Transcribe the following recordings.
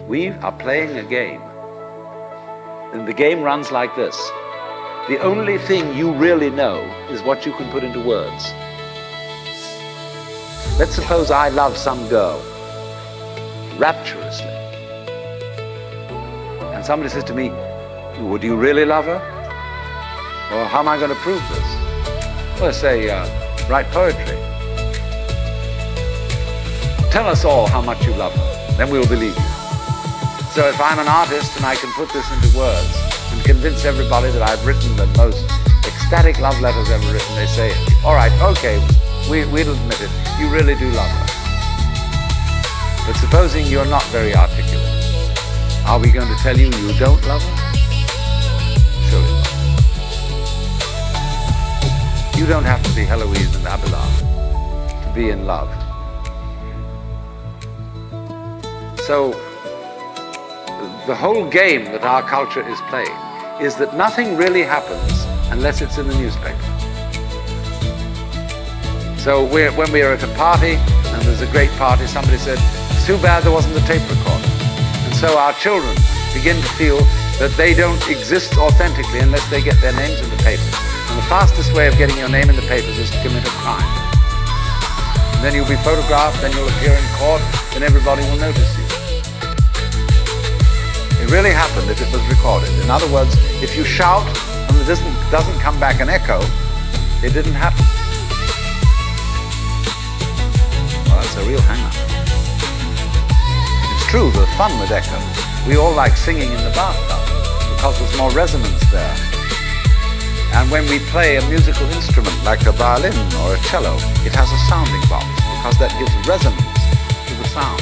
We are playing a game. And the game runs like this. The only thing you really know is what you can put into words. Let's suppose I love some girl rapturously. And somebody says to me, "Would you really love her? Or how am I going to prove this?" Well, say, write poetry. Tell us all how much you love her, then we'll believe you. So if I'm an artist and I can put this into words and convince everybody that I've written the most ecstatic love letters ever written, they say, "All right, okay, we'll admit it, you really do love her." But supposing you're not very articulate, are we going to tell you you don't love her? Surely not. You don't have to be Heloise and Abelard to be in love. So, the whole game that our culture is playing is that nothing really happens unless it's in the newspaper. So when we're at a party, and there's a great party, somebody said, "It's too bad there wasn't a tape recorder." And so our children begin to feel that they don't exist authentically unless they get their names in the papers. And the fastest way of getting your name in the papers is to commit a crime. And then you'll be photographed, then you'll appear in court, and everybody will notice you. It really happened if it was recorded. In other words, if you shout and it doesn't come back an echo, it didn't happen. Well, that's a real hang-up. It's true, there's fun with echoes. We all like singing in the bathtub because there's more resonance there. And when we play a musical instrument like a violin or a cello, it has a sounding box because that gives resonance to the sound.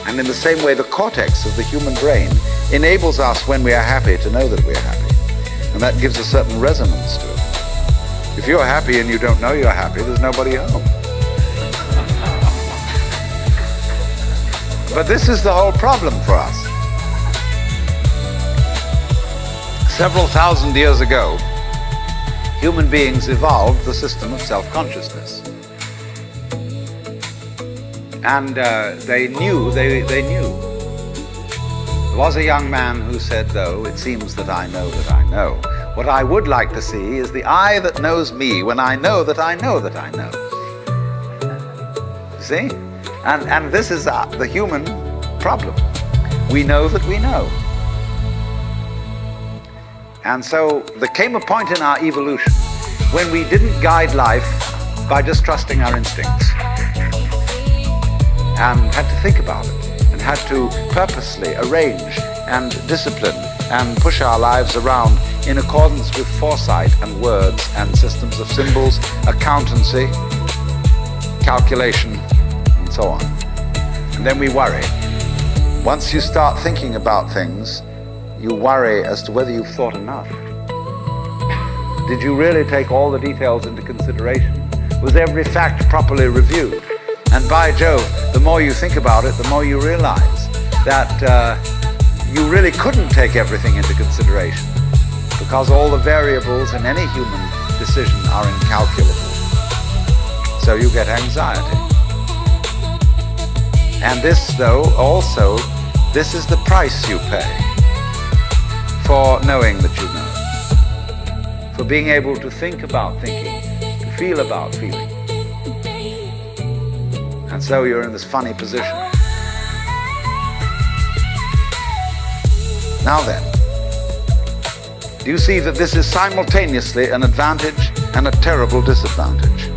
And in the same way, the cortex of the human brain enables us, when we are happy, to know that we're happy. And that gives a certain resonance to it. If you're happy and you don't know you're happy, there's nobody home. But this is the whole problem for us. Several thousand years ago, human beings evolved the system of self-consciousness. And they knew. There was a young man who said, though, "It seems that I know that I know. What I would like to see is the eye that knows me when I know that I know that I know." You see? And this is the human problem. We know that we know. And so there came a point in our evolution when we didn't guide life by just trusting our instincts, and had to think about it, and had to purposely arrange and discipline and push our lives around in accordance with foresight and words and systems of symbols, accountancy, calculation, and so on. And then we worry. Once you start thinking about things, you worry as to whether you've thought enough. Did you really take all the details into consideration? Was every fact properly reviewed? And by Jove, the more you think about it, the more you realize that you really couldn't take everything into consideration, because all the variables in any human decision are incalculable. So you get anxiety. And this, though, also, this is the price you pay for knowing that you know, for being able to think about thinking, to feel about feeling. And so you're in this funny position. Now then, do you see that this is simultaneously an advantage and a terrible disadvantage?